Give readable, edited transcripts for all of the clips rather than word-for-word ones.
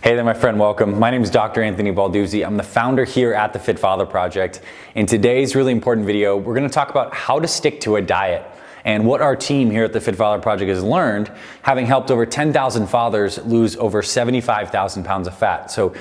Hey there, my friend, welcome. My name is Dr. Anthony Balduzzi. I'm the founder here at the Fit Father Project. In today's really important video, we're gonna talk about how to stick to a diet and what our team here at the Fit Father Project has learned, having helped over 10,000 fathers lose over 75,000 pounds of fat. So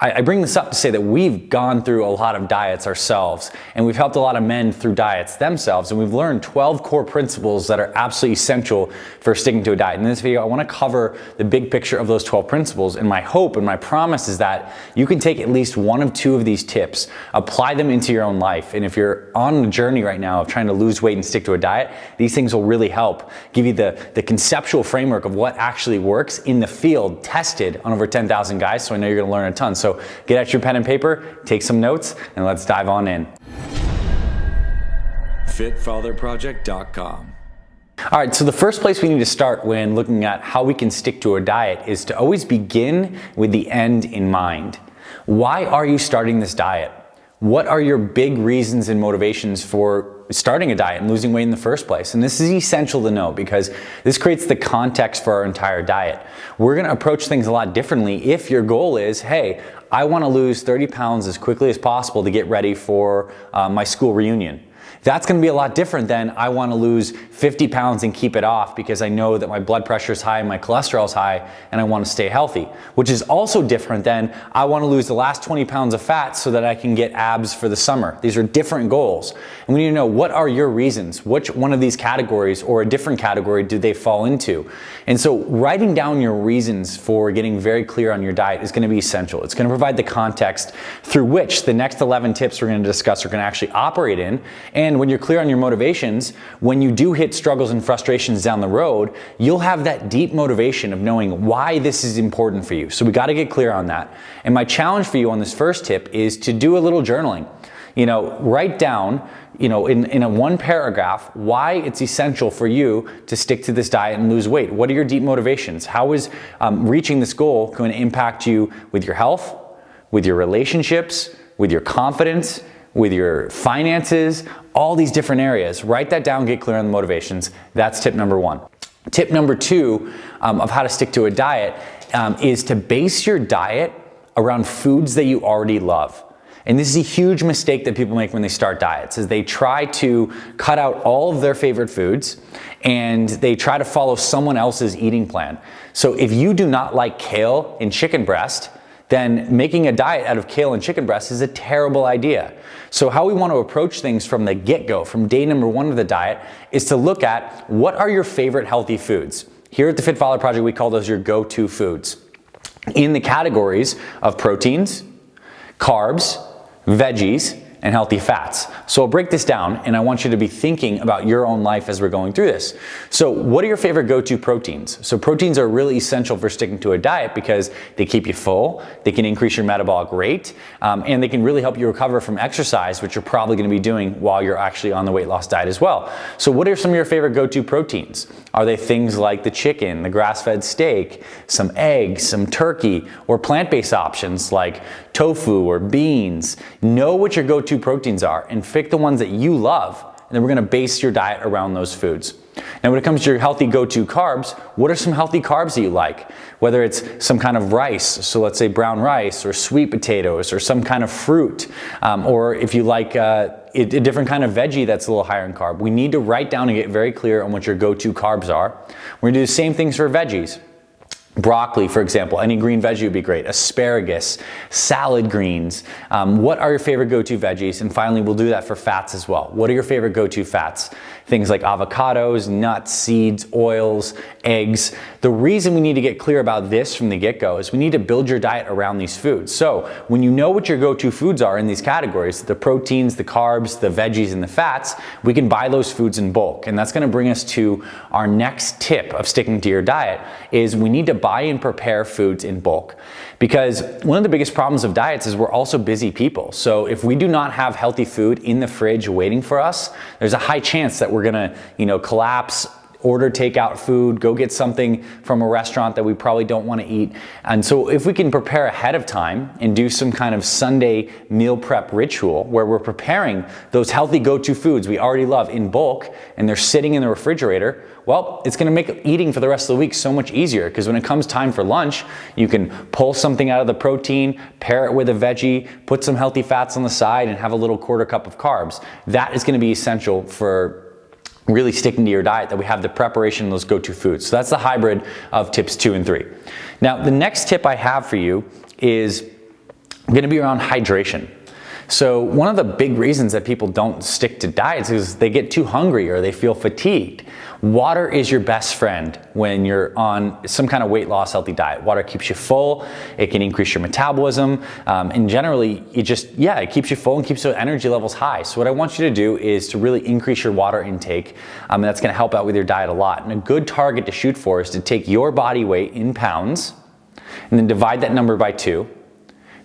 I bring this up to say that we've gone through a lot of diets ourselves, and we've helped a lot of men through diets themselves, and we've learned 12 core principles that are absolutely essential for sticking to a diet. In this video, I want to cover the big picture of those 12 principles, and my hope and my promise is that you can take at least one of two of these tips, apply them into your own life, and if you're on a journey right now of trying to lose weight and stick to a diet, these things will really help give you the conceptual framework of what actually works in the field, tested on over 10,000 guys, so I know you're going to learn a ton. So get out your pen and paper, take some notes, and let's dive on in. FitFatherProject.com. All right, so the first place we need to start when looking at how we can stick to a diet is to always begin with the end in mind. Why are you starting this diet? What are your big reasons and motivations for starting a diet and losing weight in the first place? And this is essential to know because this creates the context for our entire diet. We're gonna approach things a lot differently if your goal is, hey, I wanna lose 30 pounds as quickly as possible to get ready for my school reunion. That's gonna be a lot different than I wanna lose 50 pounds and keep it off because I know that my blood pressure is high and my cholesterol is high and I wanna stay healthy. Which is also different than I wanna lose the last 20 pounds of fat so that I can get abs for the summer. These are different goals. And we need to know, what are your reasons? Which one of these categories or a different category do they fall into? And so writing down your reasons for getting very clear on your diet is gonna be essential. It's gonna provide the context through which the next 11 tips we're gonna discuss are gonna actually operate in. And when you're clear on your motivations, when you do hit struggles and frustrations down the road, you'll have that deep motivation of knowing why this is important for you. So we got to get clear on that. And my challenge for you on this first tip is to do a little journaling. Write down, in a one paragraph, why it's essential for you to stick to this diet and lose weight. What are your deep motivations? How is reaching this goal going to impact you with your health, with your relationships, with your confidence, with your finances, all these different areas. Write that down, get clear on the motivations. That's tip number one. Tip number two of how to stick to a diet is to base your diet around foods that you already love. And this is a huge mistake that people make when they start diets, is they try to cut out all of their favorite foods and they try to follow someone else's eating plan. So if you do not like kale and chicken breast, then making a diet out of kale and chicken breast is a terrible idea. So how we want to approach things from the get-go, from day number one of the diet, is to look at what are your favorite healthy foods. Here at the Fit Father Project, we call those your go-to foods in the categories of proteins, carbs, veggies, and healthy fats. So I'll break this down and I want you to be thinking about your own life as we're going through this. So what are your favorite go-to proteins? So proteins are really essential for sticking to a diet because they keep you full, they can increase your metabolic rate, and they can really help you recover from exercise, which you're probably gonna be doing while you're actually on the weight loss diet as well. So what are some of your favorite go-to proteins? Are they things like the chicken, the grass-fed steak, some eggs, some turkey, or plant-based options like tofu or beans? Know what your go-to proteins are and pick the ones that you love, and then we're gonna base your diet around those foods. Now when it comes to your healthy go-to carbs, what are some healthy carbs that you like? Whether it's some kind of rice, so let's say brown rice or sweet potatoes or some kind of fruit, or if you like a different kind of veggie that's a little higher in carb. We need to write down and get very clear on what your go-to carbs are. We're gonna do the same things for veggies. Broccoli, for example, any green veggie would be great. Asparagus, salad greens. What are your favorite go-to veggies? And finally, we'll do that for fats as well. What are your favorite go-to fats? Things like avocados, nuts, seeds, oils, eggs. The reason we need to get clear about this from the get-go is we need to build your diet around these foods. So when you know what your go-to foods are in these categories, the proteins, the carbs, the veggies, and the fats, we can buy those foods in bulk. And that's gonna bring us to our next tip of sticking to your diet is we need to buy and prepare foods in bulk. Because one of the biggest problems of diets is we're also busy people. So if we do not have healthy food in the fridge waiting for us, there's a high chance that we're gonna, collapse order takeout food, go get something from a restaurant that we probably don't want to eat. And so if we can prepare ahead of time and do some kind of Sunday meal prep ritual where we're preparing those healthy go-to foods we already love in bulk and they're sitting in the refrigerator, well, it's going to make eating for the rest of the week so much easier, because when it comes time for lunch, you can pull something out of the protein, pair it with a veggie, put some healthy fats on the side, and have a little quarter cup of carbs. That is going to be essential for really sticking to your diet, that we have the preparation of those go-to foods. So that's the hybrid of tips 2 and 3. Now, the next tip I have for you is going to be around hydration. So one of the big reasons that people don't stick to diets is they get too hungry or they feel fatigued. Water is your best friend when you're on some kind of weight loss healthy diet. Water keeps you full, it can increase your metabolism, and generally it keeps you full and keeps your energy levels high. So what I want you to do is to really increase your water intake, and that's going to help out with your diet a lot. And a good target to shoot for is to take your body weight in pounds and then divide that number by 2.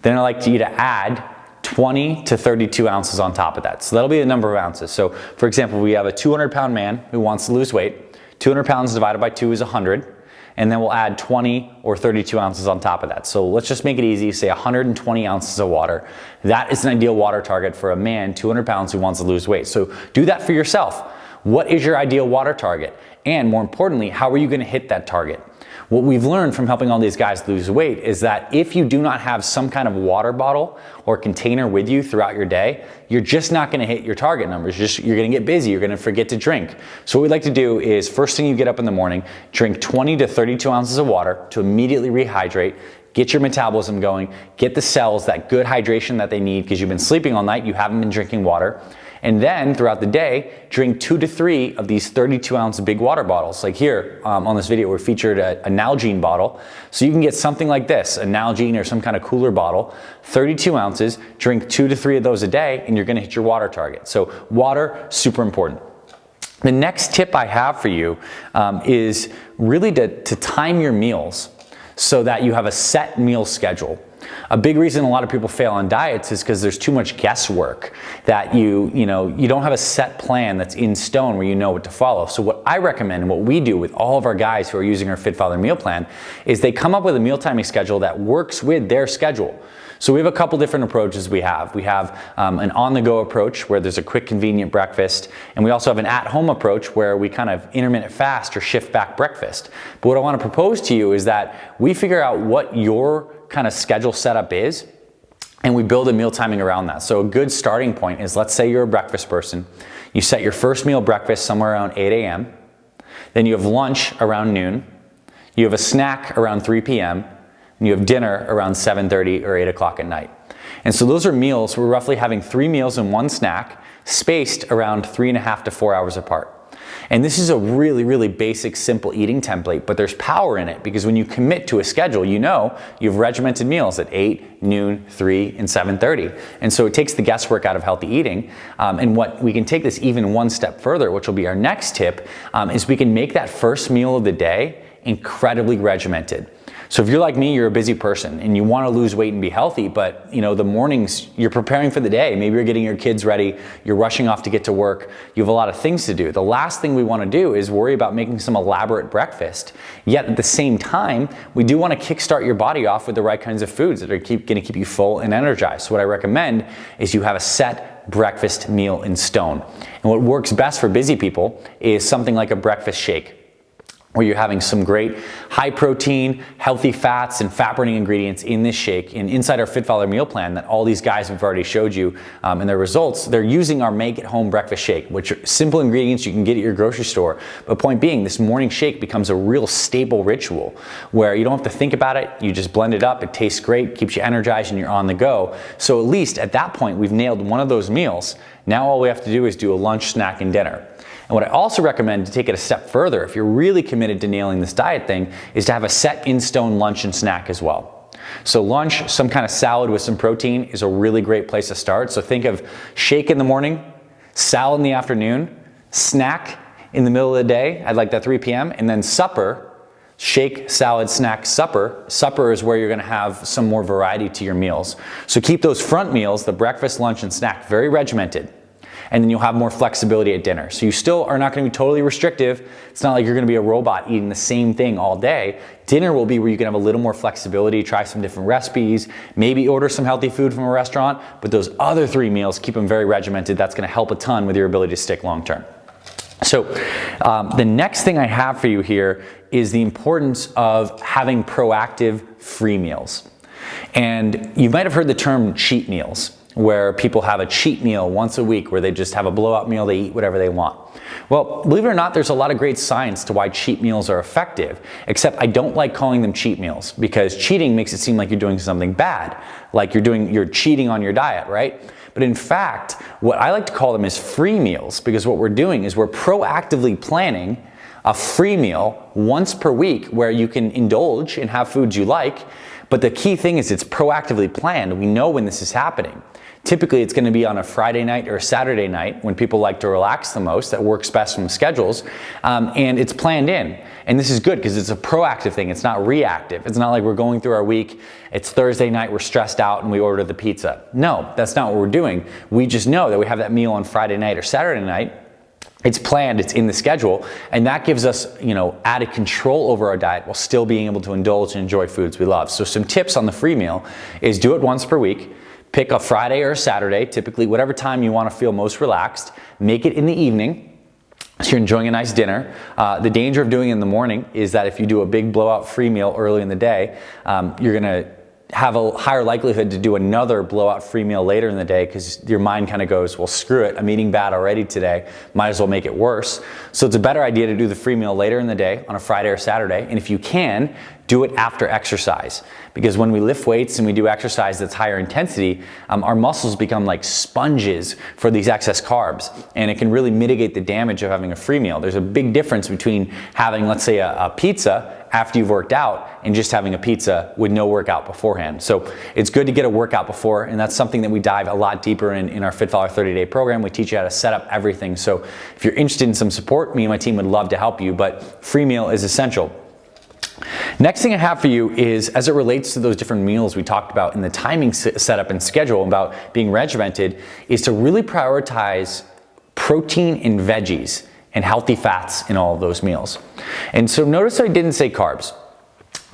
Then I'd like you to add 20 to 32 ounces on top of that. So that'll be the number of ounces. So for example, we have a 200-pound man who wants to lose weight. 200 pounds divided by 2 is 100. And then we'll add 20 or 32 ounces on top of that. So let's just make it easy, say 120 ounces of water. That is an ideal water target for a man, 200 pounds, who wants to lose weight. So do that for yourself. What is your ideal water target? And more importantly, how are you going to hit that target? What we've learned from helping all these guys lose weight is that if you do not have some kind of water bottle or container with you throughout your day, you're just not going to hit your target numbers. You're going to get busy. You're going to forget to drink. So what we'd like to do is, first thing you get up in the morning, drink 20 to 32 ounces of water to immediately rehydrate, get your metabolism going, get the cells that good hydration that they need, because you've been sleeping all night, you haven't been drinking water. And then throughout the day, drink 2 to 3 of these 32-ounce big water bottles. Like here on this video, we featured a Nalgene bottle. So you can get something like this, a Nalgene or some kind of cooler bottle, 32 ounces, drink 2 to 3 of those a day, and you're gonna hit your water target. So water, super important. The next tip I have for you is really to time your meals so that you have a set meal schedule. A big reason a lot of people fail on diets is because there's too much guesswork, that you don't have a set plan that's in stone where you know what to follow. So what I recommend, and what we do with all of our guys who are using our Fit Father meal plan, is they come up with a meal timing schedule that works with their schedule. So we have a couple different approaches we have. We have an on-the-go approach where there's a quick, convenient breakfast, and we also have an at-home approach where we kind of intermittent fast or shift back breakfast. But what I want to propose to you is that we figure out what your kind of schedule setup is, and we build a meal timing around that. So a good starting point is, let's say you're a breakfast person. You set your first meal breakfast somewhere around 8 a.m. Then you have lunch around noon. You have a snack around 3 p.m. and you have dinner around 7:30 or 8 o'clock at night. And so those are meals. We're roughly having 3 meals and 1 snack, spaced around 3.5 to 4 hours apart. And this is a really, really basic, simple eating template, but there's power in it, because when you commit to a schedule, you have regimented meals at 8, noon, 3, and 7:30. And so it takes the guesswork out of healthy eating. And what we can take this even one step further, which will be our next tip, is we can make that first meal of the day incredibly regimented. So if you're like me, you're a busy person and you want to lose weight and be healthy, but the mornings you're preparing for the day, maybe you're getting your kids ready, you're rushing off to get to work, you have a lot of things to do. The last thing we want to do is worry about making some elaborate breakfast. Yet at the same time, we do want to kickstart your body off with the right kinds of foods that are going to keep you full and energized. So what I recommend is you have a set breakfast meal in stone. And what works best for busy people is something like a breakfast shake, where you're having some great high protein, healthy fats, and fat burning ingredients in this shake. And inside our Fit Father meal plan that all these guys have already showed you in their results, they're using our Make It Home breakfast shake, which are simple ingredients you can get at your grocery store. But point being, this morning shake becomes a real staple ritual where you don't have to think about it, you just blend it up, it tastes great, keeps you energized, and you're on the go. So at least at that point, we've nailed one of those meals. Now all we have to do is do a lunch, snack, and dinner. And what I also recommend, to take it a step further, if you're really committed to nailing this diet thing, is to have a set in stone lunch and snack as well. So lunch, some kind of salad with some protein, is a really great place to start. So think of shake in the morning, salad in the afternoon, snack in the middle of the day, I'd like that 3 p.m., and then supper, shake, salad, snack, supper. Supper is where you're gonna have some more variety to your meals. So keep those front meals, the breakfast, lunch, and snack, very regimented. and then you'll have more flexibility at dinner. So you still are not going to be totally restrictive. It's not like you're going to be a robot eating the same thing all day. Dinner will be where you can have a little more flexibility, try some different recipes, maybe order some healthy food from a restaurant, but those other 3 meals, keep them very regimented. That's going to help a ton with your ability to stick long term. So the next thing I have for you here is the importance of having proactive free meals. And you might have heard the term cheat meals, where people have a cheat meal once a week where they just have a blowout meal, they eat whatever they want. Well, believe it or not, there's a lot of great science to why cheat meals are effective, except I don't like calling them cheat meals because cheating makes it seem like you're doing something bad, like you're cheating on your diet, right? But in fact, what I like to call them is free meals, because what we're doing is we're proactively planning a free meal once per week where you can indulge and have foods you like. But the key thing is it's proactively planned. We know when this is happening. Typically, it's going to be on a Friday night or a Saturday night when people like to relax the most. That works best from schedules, and it's planned in. And this is good because it's a proactive thing. It's not reactive. It's not like we're going through our week. It's Thursday night, we're stressed out, and we order the pizza. No, that's not what we're doing. We just know that we have that meal on Friday night or Saturday night. It's planned, it's in the schedule, and that gives us, added control over our diet while still being able to indulge and enjoy foods we love. So some tips on the free meal is do it once per week. Pick a Friday or a Saturday, typically whatever time you want to feel most relaxed. Make it in the evening, so you're enjoying a nice dinner. The danger of doing it in the morning is that if you do a big blowout free meal early in the day, you're going to have a higher likelihood to do another blowout free meal later in the day because your mind kind of goes, well, screw it, I'm eating bad already today, might as well make it worse. So it's a better idea to do the free meal later in the day on a Friday or Saturday, and if you can, do it after exercise. Because when we lift weights and we do exercise that's higher intensity, our muscles become like sponges for these excess carbs, and it can really mitigate the damage of having a free meal. There's a big difference between having, let's say, a pizza after you've worked out and just having a pizza with no workout beforehand. So it's good to get a workout before, and that's something that we dive a lot deeper in our Fit Follower 30-day program. We teach you how to set up everything. So if you're interested in some support, me and my team would love to help you, but free meal is essential. Next thing I have for you is, as it relates to those different meals we talked about in the timing setup and schedule about being regimented, is to really prioritize protein and veggies and healthy fats in all of those meals. And so notice I didn't say carbs.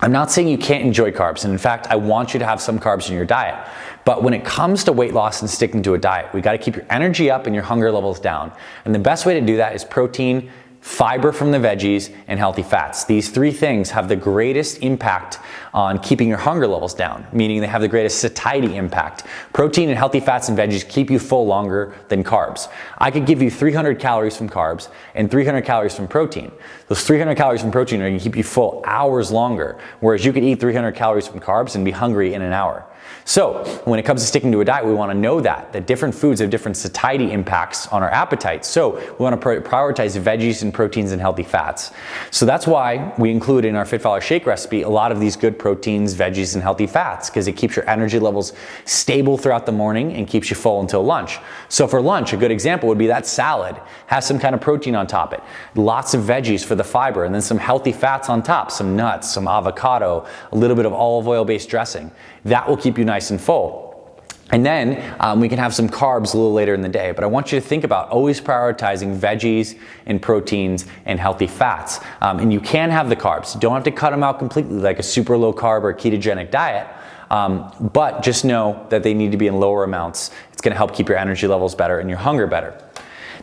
I'm not saying you can't enjoy carbs, and in fact, I want you to have some carbs in your diet. But when it comes to weight loss and sticking to a diet, we gotta keep your energy up and your hunger levels down. And the best way to do that is protein, fiber from the veggies, and healthy fats. These 3 things have the greatest impact on keeping your hunger levels down, meaning they have the greatest satiety impact. Protein and healthy fats and veggies keep you full longer than carbs. I could give you 300 calories from carbs and 300 calories from protein. Those 300 calories from protein are going to keep you full hours longer, whereas you could eat 300 calories from carbs and be hungry in an hour. So when it comes to sticking to a diet, we want to know that different foods have different satiety impacts on our appetites. So we want to prioritize veggies and proteins and healthy fats. So that's why we include in our Fit Follower Shake recipe a lot of these good proteins, veggies, and healthy fats, because it keeps your energy levels stable throughout the morning and keeps you full until lunch. So for lunch, a good example would be that salad has some kind of protein on top of it, lots of veggies for the fiber, and then some healthy fats on top, some nuts, some avocado, a little bit of olive oil based dressing. That will keep you nice and full. And then we can have some carbs a little later in the day. But I want you to think about always prioritizing veggies and proteins and healthy fats. And you can have the carbs. You don't have to cut them out completely like a super low carb or ketogenic diet. But just know that they need to be in lower amounts. It's going to help keep your energy levels better and your hunger better.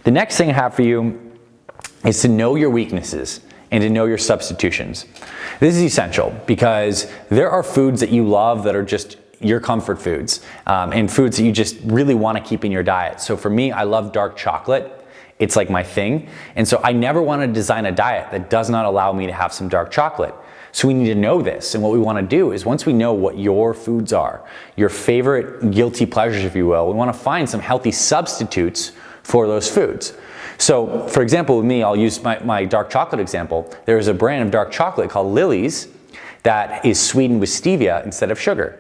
The next thing I have for you is to know your weaknesses and to know your substitutions. This is essential because there are foods that you love that are just your comfort foods, and foods that you just really want to keep in your diet. So for me, I love dark chocolate. It's like my thing. And so I never want to design a diet that does not allow me to have some dark chocolate. So we need to know this. And what we want to do is, once we know what your foods are, your favorite guilty pleasures, if you will, we want to find some healthy substitutes for those foods. So for example, with me, I'll use my dark chocolate example. There is a brand of dark chocolate called Lily's that is sweetened with stevia instead of sugar.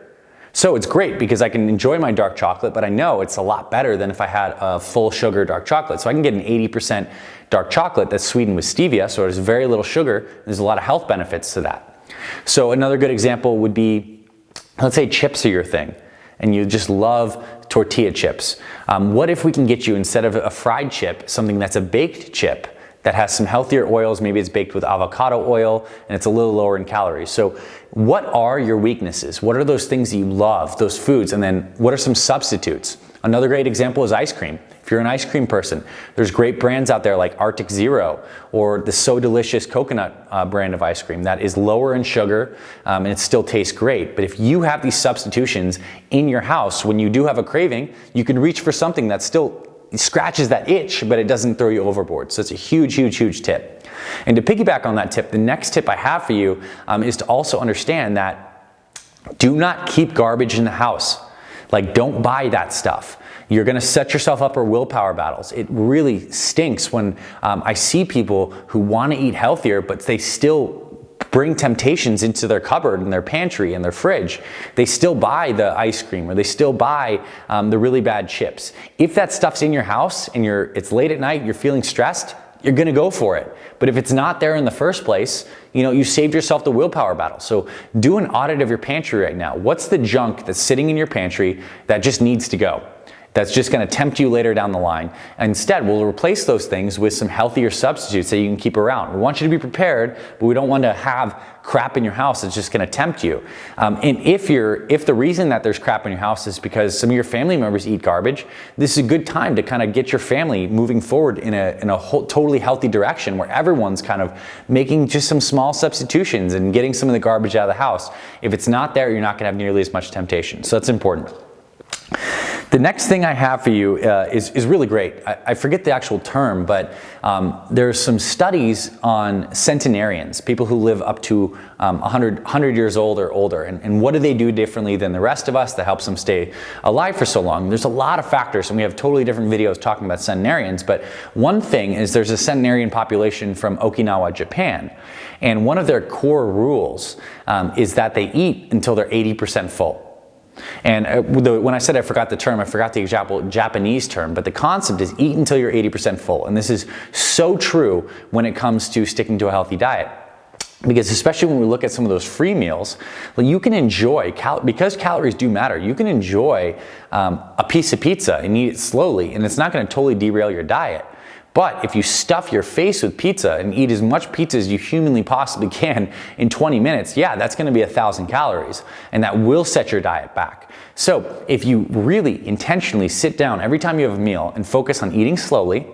So it's great because I can enjoy my dark chocolate, but I know it's a lot better than if I had a full sugar dark chocolate. So I can get an 80% dark chocolate that's sweetened with stevia, so there's very little sugar. There's a lot of health benefits to that. So another good example would be, let's say chips are your thing, and you just love tortilla chips. What if we can get you, instead of a fried chip, something that's a baked chip that has some healthier oils? Maybe it's baked with avocado oil and it's a little lower in calories. So what are your weaknesses? What are those things that you love, those foods? And then what are some substitutes? Another great example is ice cream. If you're an ice cream person, there's great brands out there like Arctic Zero or the So Delicious coconut brand of ice cream that is lower in sugar and it still tastes great. But if you have these substitutions in your house, when you do have a craving, you can reach for something that still scratches that itch, but it doesn't throw you overboard. So it's a huge, huge, huge tip. And to piggyback on that tip, the next tip I have for you is to also understand that do not keep garbage in the house. Like, don't buy that stuff. You're gonna set yourself up for willpower battles. It really stinks when I see people who wanna eat healthier, but they still bring temptations into their cupboard and their pantry and their fridge. They still buy the ice cream or they still buy the really bad chips. If that stuff's in your house and it's late at night, you're feeling stressed, you're gonna go for it. But if it's not there in the first place, you saved yourself the willpower battle. So do an audit of your pantry right now. What's the junk that's sitting in your pantry that just needs to go? That's just gonna tempt you later down the line. Instead, we'll replace those things with some healthier substitutes that you can keep around. We want you to be prepared, but we don't want to have crap in your house that's just gonna tempt you. And if the reason that there's crap in your house is because some of your family members eat garbage, this is a good time to kind of get your family moving forward in a totally healthy direction where everyone's kind of making just some small substitutions and getting some of the garbage out of the house. If it's not there, you're not gonna have nearly as much temptation. So that's important. The next thing I have for you is really great. I forget the actual term, but there's some studies on centenarians, people who live up to 100 years old or older, and what do they do differently than the rest of us that helps them stay alive for so long? There's a lot of factors, and we have totally different videos talking about centenarians, but one thing is there's a centenarian population from Okinawa, Japan, and one of their core rules is that they eat until they're 80% full. And when I said I forgot the term, I forgot the example Japanese term, but the concept is eat until you're 80% full. And this is so true when it comes to sticking to a healthy diet. Because especially when we look at some of those free meals, well, you can enjoy, because calories do matter, you can enjoy a piece of pizza and eat it slowly, and it's not going to totally derail your diet. But if you stuff your face with pizza and eat as much pizza as you humanly possibly can in 20 minutes, yeah, that's gonna be 1,000 calories, and that will set your diet back. So if you really intentionally sit down every time you have a meal and focus on eating slowly,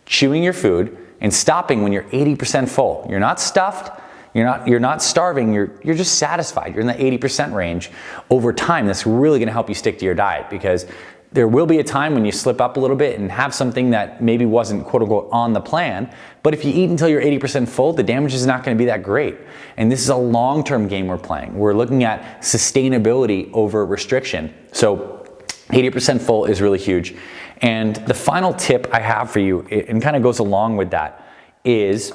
chewing your food, and stopping when you're 80% full. You're not stuffed, you're not starving, you're just satisfied. You're in the 80% range. Over time, that's really gonna help you stick to your diet, because there will be a time when you slip up a little bit and have something that maybe wasn't quote unquote on the plan, but if you eat until you're 80% full, the damage is not going to be that great. And this is a long-term game we're playing. We're looking at sustainability over restriction. So 80% full is really huge. And the final tip I have for you, and kind of goes along with that, is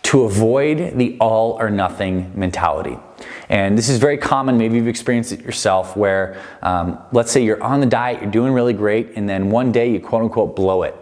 to avoid the all or nothing mentality. And this is very common, maybe you've experienced it yourself, where let's say you're on the diet, you're doing really great, and then one day you quote unquote blow it.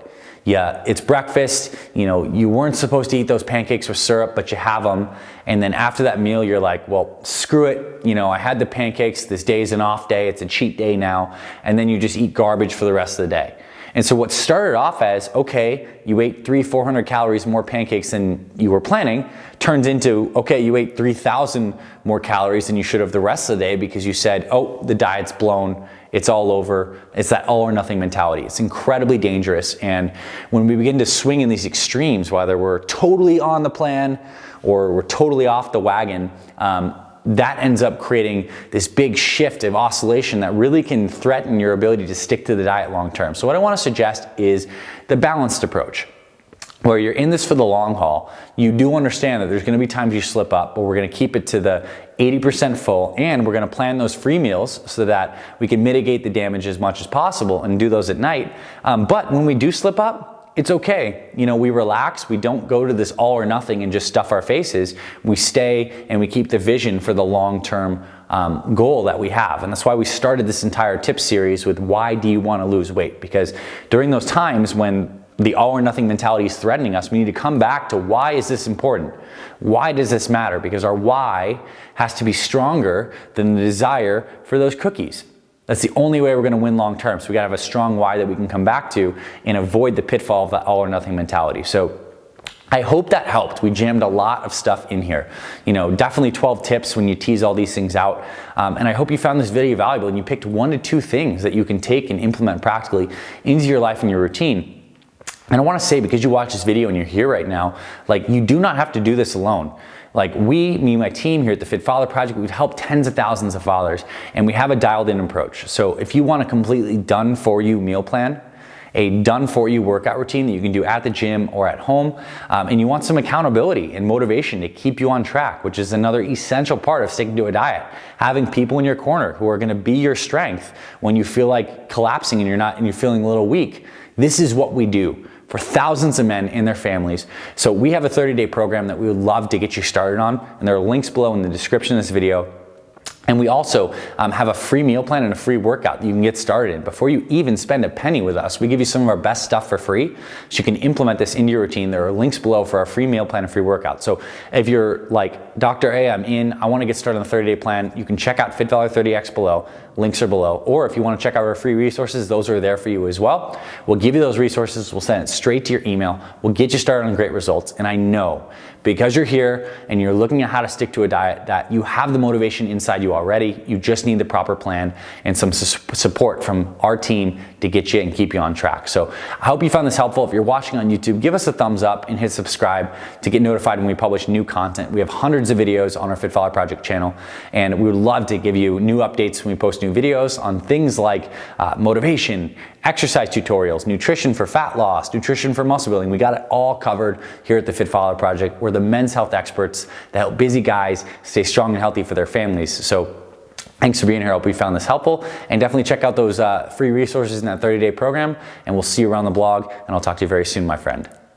Yeah, it's breakfast, you weren't supposed to eat those pancakes with syrup, but you have them, and then after that meal you're like, well, screw it, I had the pancakes, this day's an off day, it's a cheat day now, and then you just eat garbage for the rest of the day. And so what started off as, okay, you ate 300-400 calories more pancakes than you were planning, turns into, okay, you ate 3,000 more calories than you should have the rest of the day because you said, oh, the diet's blown, it's all over. It's that all or nothing mentality. It's incredibly dangerous. And when we begin to swing in these extremes, whether we're totally on the plan or we're totally off the wagon, that ends up creating this big shift of oscillation that really can threaten your ability to stick to the diet long term. So what I want to suggest is the balanced approach, where you're in this for the long haul. You do understand that there's going to be times you slip up, but we're going to keep it to the 80% full, and we're going to plan those free meals so that we can mitigate the damage as much as possible and do those at night. But when we do slip up, it's okay. We relax, we don't go to this all or nothing and just stuff our faces. We stay and we keep the vision for the long-term goal that we have. And that's why we started this entire tip series with why do you want to lose weight? Because during those times when the all or nothing mentality is threatening us, we need to come back to why is this important? Why does this matter? Because our why has to be stronger than the desire for those cookies. That's the only way we're gonna win long term. So we gotta have a strong why that we can come back to and avoid the pitfall of the all or nothing mentality. So I hope that helped. We jammed a lot of stuff in here. You know, definitely 12 tips when you tease all these things out. And I hope you found this video valuable and you picked 1 to 2 things that you can take and implement practically into your life and your routine. And I wanna say, because you watch this video and you're here right now, like, you do not have to do this alone. Like, me and my team here at the Fit Father Project, we've helped tens of thousands of fathers, and we have a dialed in approach. So if you want a completely done for you meal plan, a done for you workout routine that you can do at the gym or at home, and you want some accountability and motivation to keep you on track, which is another essential part of sticking to a diet, having people in your corner who are gonna be your strength when you feel like collapsing and you're feeling a little weak. This is what we do for thousands of men and their families. So we have a 30-day program that we would love to get you started on, and there are links below in the description of this video. And we also have a free meal plan and a free workout that you can get started in. Before you even spend a penny with us, we give you some of our best stuff for free, so you can implement this into your routine. There are links below for our free meal plan and free workout. So if you're like, Dr. A, I'm in, I wanna get started on the 30-day plan, you can check out Fit Valor 30X below. Links are below. Or if you wanna check out our free resources, those are there for you as well. We'll give you those resources, we'll send it straight to your email, we'll get you started on great results. And I know, because you're here and you're looking at how to stick to a diet, that you have the motivation inside you already. You just need the proper plan and some support from our team to get you and keep you on track. So I hope you found this helpful. If you're watching on YouTube, give us a thumbs up and hit subscribe to get notified when we publish new content. We have hundreds of videos on our Fit Father Project channel, and we would love to give you new updates when we post new videos on things like motivation, exercise tutorials, nutrition for fat loss, nutrition for muscle building. We got it all covered here at the Fit Father Project. We're the men's health experts that help busy guys stay strong and healthy for their families. So thanks for being here. I hope you found this helpful, and definitely check out those free resources in that 30-day program, and we'll see you around the blog, and I'll talk to you very soon, my friend.